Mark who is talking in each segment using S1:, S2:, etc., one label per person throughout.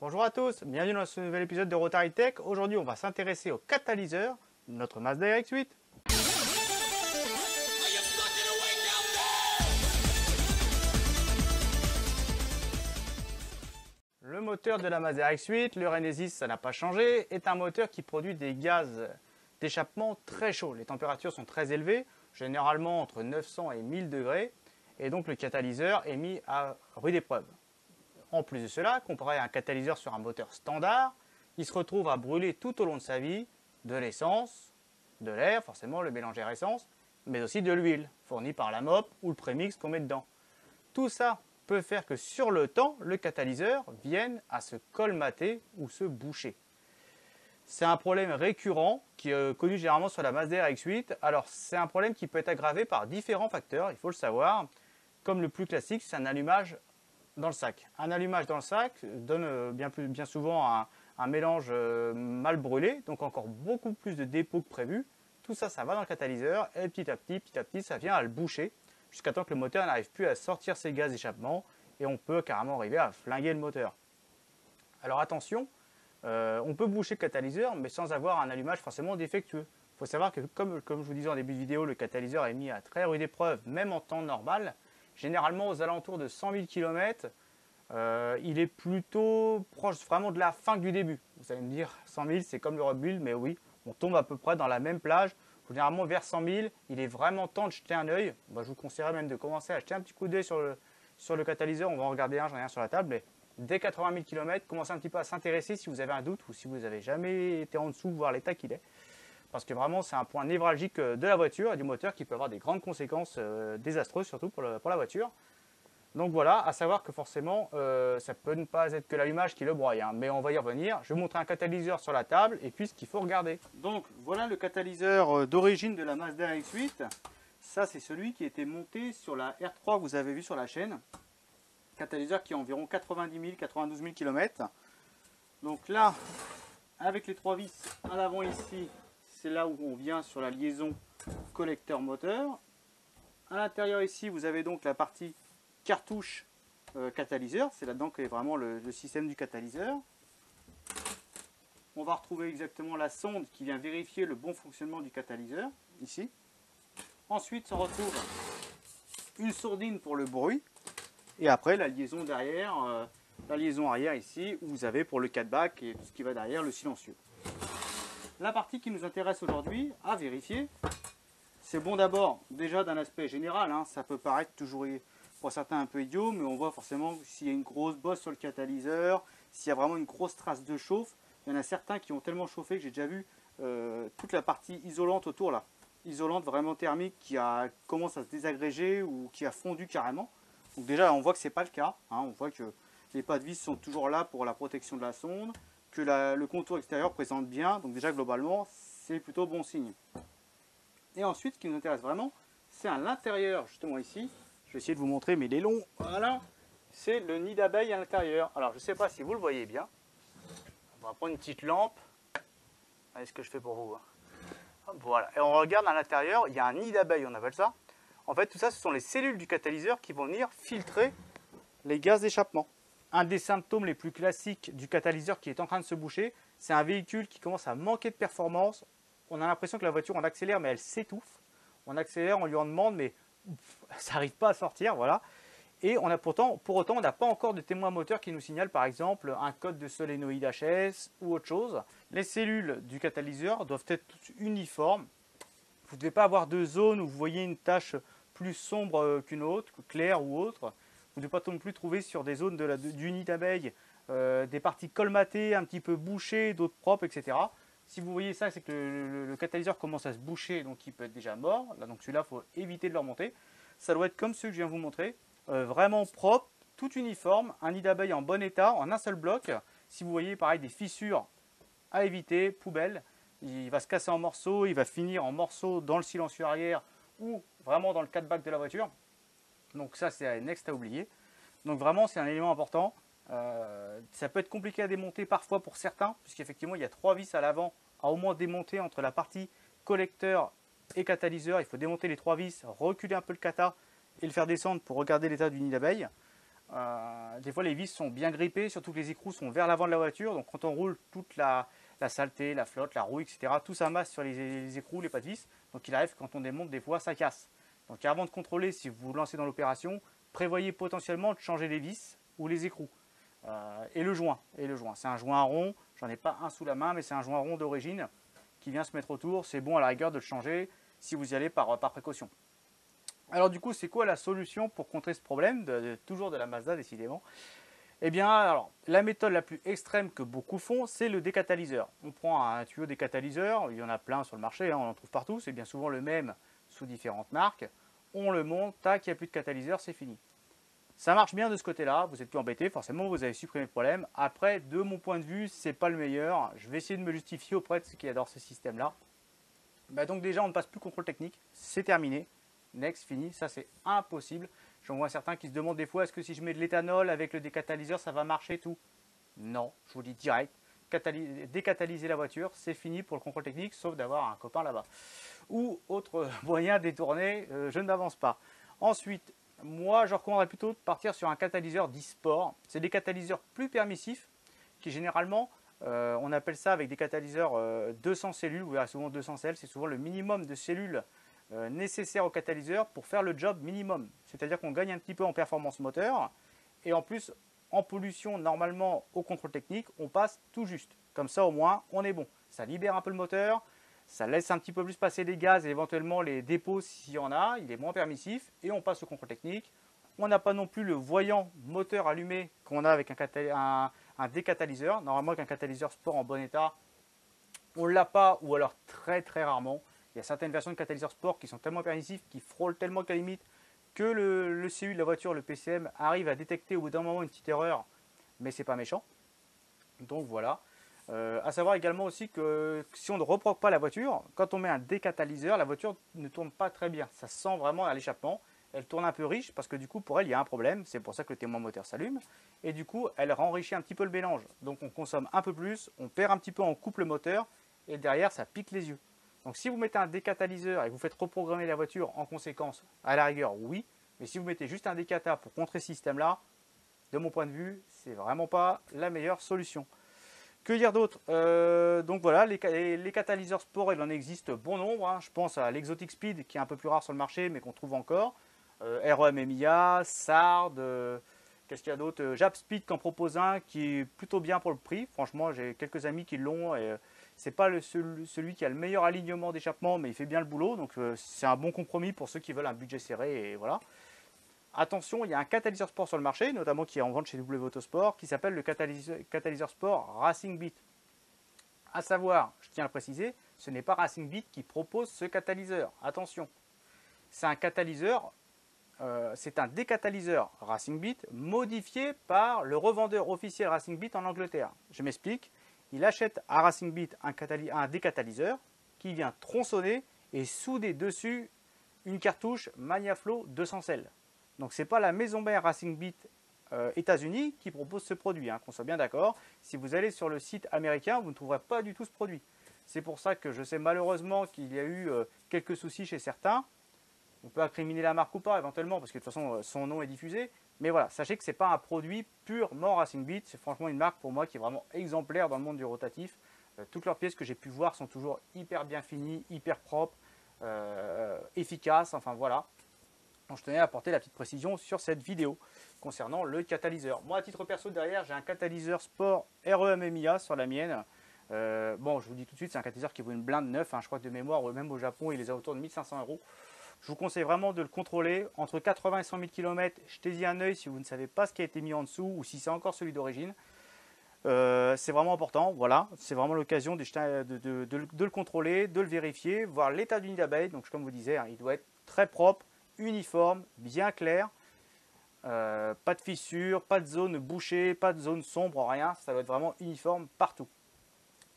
S1: Bonjour à tous, bienvenue dans ce nouvel épisode de Rotary Tech. Aujourd'hui, on va s'intéresser au catalyseur de notre Mazda RX-8. Le moteur de la Mazda RX-8, le Renesis, ça n'a pas changé, est un moteur qui produit des gaz d'échappement très chauds. Les températures sont très élevées, généralement entre 900 et 1000 degrés, et donc le catalyseur est mis à rude épreuve. En plus de cela, comparé à un catalyseur sur un moteur standard, il se retrouve à brûler tout au long de sa vie de l'essence, de l'air, forcément le mélange air-essence, mais aussi de l'huile, fournie par la MOP ou le prémix qu'on met dedans. Tout ça peut faire que sur le temps, le catalyseur vienne à se colmater ou se boucher. C'est un problème récurrent qui est connu généralement sur la Mazda RX-8. Alors c'est un problème qui peut être aggravé par différents facteurs, il faut le savoir. Comme le plus classique, c'est un allumage dans le sac. Un allumage dans le sac donne bien souvent un mélange mal brûlé, donc encore beaucoup plus de dépôts que prévu. Tout ça, ça va dans le catalyseur et petit à petit, ça vient à le boucher jusqu'à temps que le moteur n'arrive plus à sortir ses gaz d'échappement et on peut carrément arriver à flinguer le moteur. Alors attention, on peut boucher le catalyseur mais sans avoir un allumage forcément défectueux. Il faut savoir que comme je vous disais en début de vidéo, le catalyseur est mis à très rude épreuve, même en temps normal. Généralement aux alentours de 100 000 km, il est plutôt proche vraiment de la fin que du début. Vous allez me dire 100 000 c'est comme le rebuild, mais oui, on tombe à peu près dans la même plage. Généralement vers 100 000, il est vraiment temps de jeter un œil. Je vous conseillerais même de commencer à jeter un petit coup d'œil sur le catalyseur. On va en regarder un, j'en ai un sur la table. Mais dès 80 000 km, commencez un petit peu à s'intéresser si vous avez un doute ou si vous n'avez jamais été en dessous, voir l'état qu'il est. Parce que vraiment, c'est un point névralgique de la voiture et du moteur qui peut avoir des grandes conséquences désastreuses, surtout pour la voiture. Donc voilà, à savoir que forcément, ça peut ne pas être que l'allumage qui le broie, hein, mais on va y revenir. Je vais vous montrer un catalyseur sur la table et puis ce qu'il faut regarder. Donc voilà le catalyseur d'origine de la Mazda RX-8. Ça, c'est celui qui était monté sur la R3 que vous avez vu sur la chaîne. Catalyseur qui a environ 90 000, 92 000 km. Donc là, avec les trois vis à l'avant ici, c'est là où on vient sur la liaison collecteur moteur. À l'intérieur ici, vous avez donc la partie cartouche catalyseur. C'est là-dedans qu'est vraiment le système du catalyseur. On va retrouver exactement la sonde qui vient vérifier le bon fonctionnement du catalyseur, ici. Ensuite, on retrouve une sourdine pour le bruit. Et après, la liaison derrière, la liaison arrière ici, où vous avez pour le 4-back et tout ce qui va derrière, le silencieux. La partie qui nous intéresse aujourd'hui à vérifier, c'est bon d'abord déjà d'un aspect général, hein, ça peut paraître toujours pour certains un peu idiot, mais on voit forcément s'il y a une grosse bosse sur le catalyseur, s'il y a vraiment une grosse trace de chauffe. Il y en a certains qui ont tellement chauffé que j'ai déjà vu toute la partie isolante autour là, isolante vraiment thermique qui commence à se désagréger ou qui a fondu carrément. Donc déjà on voit que ce n'est pas le cas, hein, on voit que les pas de vis sont toujours là pour la protection de la sonde, que le contour extérieur présente bien, donc déjà globalement c'est plutôt bon signe. Et ensuite ce qui nous intéresse vraiment, c'est à l'intérieur justement ici, je vais essayer de vous montrer mais il est long, voilà, c'est le nid d'abeille à l'intérieur. Alors je ne sais pas si vous le voyez bien, on va prendre une petite lampe, allez ce que je fais pour vous. Voilà, et on regarde à l'intérieur, il y a un nid d'abeille on appelle ça. En fait tout ça ce sont les cellules du catalyseur qui vont venir filtrer les gaz d'échappement. Un des symptômes les plus classiques du catalyseur qui est en train de se boucher, c'est un véhicule qui commence à manquer de performance. On a l'impression que la voiture, on accélère, mais elle s'étouffe. On accélère, on lui en demande, mais ça n'arrive pas à sortir, voilà. Et on a pour autant, on n'a pas encore de témoin moteur qui nous signale, par exemple, un code de solénoïde HS ou autre chose. Les cellules du catalyseur doivent être toutes uniformes. Vous ne devez pas avoir de zone où vous voyez une tache plus sombre qu'une autre, claire ou autre. Vous ne devez pas non plus trouver sur des zones du nid d'abeille des parties colmatées, un petit peu bouchées, d'autres propres, etc. Si vous voyez ça, c'est que le catalyseur commence à se boucher, donc il peut être déjà mort. Là, donc celui-là, il faut éviter de le remonter. Ça doit être comme ceux que je viens de vous montrer, vraiment propre, tout uniforme, un nid d'abeille en bon état, en un seul bloc. Si vous voyez pareil des fissures, à éviter, poubelle. Il va se casser en morceaux, il va finir en morceaux dans le silencieux arrière ou vraiment dans le 4-back de la voiture. Donc ça c'est un next à oublier. Donc vraiment c'est un élément important. Ça peut être compliqué à démonter parfois pour certains, puisqu'effectivement il y a 3 vis à l'avant à au moins démonter entre la partie collecteur et catalyseur. Il faut démonter les 3 vis, reculer un peu le cata et le faire descendre pour regarder l'état du nid d'abeille. Des fois les vis sont bien grippées, surtout que les écrous sont vers l'avant de la voiture. Donc quand on roule, toute la saleté, la flotte, la rouille, etc., tout s'amasse sur les écrous, les pas de vis. Donc il arrive que quand on démonte, des fois ça casse. Donc avant de contrôler si vous vous lancez dans l'opération, prévoyez potentiellement de changer les vis ou les écrous. Et le joint. C'est un joint rond, j'en ai pas un sous la main, mais c'est un joint rond d'origine qui vient se mettre autour. C'est bon à la rigueur de le changer si vous y allez par précaution. Alors du coup, c'est quoi la solution pour contrer ce problème, toujours de la Mazda décidément? Eh bien, alors, la méthode la plus extrême que beaucoup font, c'est le décatalyseur. On prend un tuyau décatalyseur, il y en a plein sur le marché, hein, on en trouve partout, c'est bien souvent le même sous différentes marques. On le monte, tac, il n'y a plus de catalyseur, c'est fini. Ça marche bien de ce côté-là, vous n'êtes plus embêté, forcément vous avez supprimé le problème. Après, de mon point de vue, c'est pas le meilleur. Je vais essayer de me justifier auprès de ceux qui adorent ce système-là. Donc déjà, on ne passe plus contrôle technique, c'est terminé. Next, fini, ça c'est impossible. J'en vois certains qui se demandent des fois, est-ce que si je mets de l'éthanol avec le décatalyseur, ça va marcher tout? Non, je vous dis direct, décatalyser la voiture, c'est fini pour le contrôle technique, sauf d'avoir un copain là-bas. Ou autre moyen détourné, je n'avance pas. Ensuite, moi je recommanderais plutôt de partir sur un catalyseur dit sport. C'est des catalyseurs plus permissifs, qui généralement, on appelle ça avec des catalyseurs 200 cellules, vous verrez souvent 200 cellules, c'est souvent le minimum de cellules nécessaire au catalyseur pour faire le job minimum. C'est-à-dire qu'on gagne un petit peu en performance moteur et en plus en pollution normalement au contrôle technique, on passe tout juste. Comme ça au moins on est bon. Ça libère un peu le moteur, ça laisse un petit peu plus passer les gaz et éventuellement les dépôts s'il y en a, il est moins permissif et on passe au contrôle technique. On n'a pas non plus le voyant moteur allumé qu'on a avec un décatalyseur. Normalement avec un catalyseur sport en bon état, on ne l'a pas ou alors très très rarement. Il y a certaines versions de catalyseurs sport qui sont tellement permissifs, qui frôlent tellement qu'à la limite que le CU de la voiture, le PCM, arrive à détecter au bout d'un moment une petite erreur, mais c'est pas méchant. Donc voilà. À savoir également aussi que si on ne reproque pas la voiture, quand on met un décatalyseur, la voiture ne tourne pas très bien. Ça sent vraiment à l'échappement. Elle tourne un peu riche parce que du coup pour elle il y a un problème. C'est pour ça que le témoin moteur s'allume. Et du coup elle renrichit un petit peu le mélange. Donc on consomme un peu plus, on perd un petit peu en couple moteur et derrière ça pique les yeux. Donc si vous mettez un décatalyseur et que vous faites reprogrammer la voiture en conséquence, à la rigueur, oui. Mais si vous mettez juste un décata pour contrer ce système-là, de mon point de vue, c'est vraiment pas la meilleure solution. Que dire d'autre? Donc voilà, les catalyseurs sport, il en existe bon nombre. Hein. Je pense à l'Exotic Speed qui est un peu plus rare sur le marché, mais qu'on trouve encore. REM MIA, SARD, qu'est-ce qu'il y a d'autre? Japspeed qui en propose un qui est plutôt bien pour le prix. Franchement, j'ai quelques amis qui l'ont et c'est pas celui qui a le meilleur alignement d'échappement, mais il fait bien le boulot. Donc c'est un bon compromis pour ceux qui veulent un budget serré et voilà. Attention, il y a un catalyseur sport sur le marché, notamment qui est en vente chez W Autosport, qui s'appelle le catalyseur sport Racing Beat. A savoir, je tiens à le préciser, ce n'est pas Racing Beat qui propose ce catalyseur. Attention, c'est un catalyseur, c'est un décatalyseur Racing Beat modifié par le revendeur officiel Racing Beat en Angleterre. Je m'explique, il achète à Racing Beat un décatalyseur qui vient tronçonner et souder dessus une cartouche Magnaflow 200 cl. Donc ce n'est pas la maison mère Racing Beat États-Unis qui propose ce produit, hein, qu'on soit bien d'accord. Si vous allez sur le site américain, vous ne trouverez pas du tout ce produit. C'est pour ça que je sais malheureusement qu'il y a eu quelques soucis chez certains. On peut incriminer la marque ou pas éventuellement, parce que de toute façon son nom est diffusé. Mais voilà, sachez que ce n'est pas un produit purement Racing Beat. C'est franchement une marque pour moi qui est vraiment exemplaire dans le monde du rotatif. Toutes leurs pièces que j'ai pu voir sont toujours hyper bien finies, hyper propres, efficaces, enfin voilà. Donc, je tenais à apporter la petite précision sur cette vidéo concernant le catalyseur. Moi, à titre perso, derrière, j'ai un catalyseur sport REM MIA sur la mienne. Bon, je vous dis tout de suite, c'est un catalyseur qui vaut une blinde neuf. Hein, je crois que de mémoire, même au Japon, il les a autour de 1500 €. Je vous conseille vraiment de le contrôler. Entre 80 et 100 000 km, jetez-y un œil si vous ne savez pas ce qui a été mis en dessous ou si c'est encore celui d'origine. C'est vraiment important, voilà, c'est vraiment l'occasion de le contrôler, de le vérifier, voir l'état du nid d'abeille. Donc comme vous disiez, hein, il doit être très propre, uniforme, bien clair, pas de fissures, pas de zone bouchée, pas de zone sombre, rien, ça doit être vraiment uniforme partout.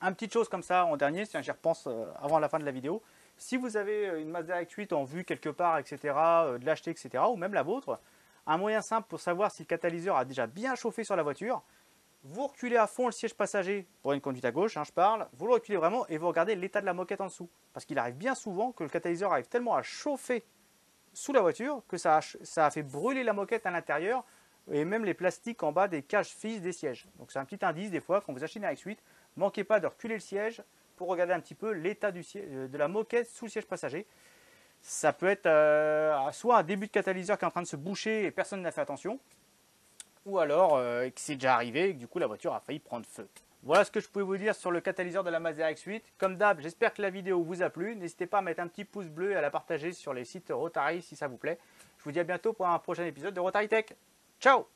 S1: Une petite chose comme ça en dernier, si j'y repense avant la fin de la vidéo, si vous avez une Mazda RX-8 en vue quelque part, etc., de l'acheter, etc., ou même la vôtre, un moyen simple pour savoir si le catalyseur a déjà bien chauffé sur la voiture, vous reculez à fond le siège passager pour une conduite à gauche, hein, je parle, vous le reculez vraiment et vous regardez l'état de la moquette en dessous. Parce qu'il arrive bien souvent que le catalyseur arrive tellement à chauffer sous la voiture que ça a fait brûler la moquette à l'intérieur. et même les plastiques en bas des cages fixes des sièges. Donc c'est un petit indice des fois quand vous achetez une RX-8, manquez pas de reculer le siège pour regarder un petit peu l'état de la moquette sous le siège passager. Ça peut être soit un début de catalyseur qui est en train de se boucher et personne n'a fait attention, ou alors que c'est déjà arrivé et que du coup la voiture a failli prendre feu. Voilà ce que je pouvais vous dire sur le catalyseur de la Mazda RX-8. Comme d'hab, j'espère que la vidéo vous a plu. N'hésitez pas à mettre un petit pouce bleu et à la partager sur les sites Rotary si ça vous plaît. Je vous dis à bientôt pour un prochain épisode de Rotary Tech. Ciao!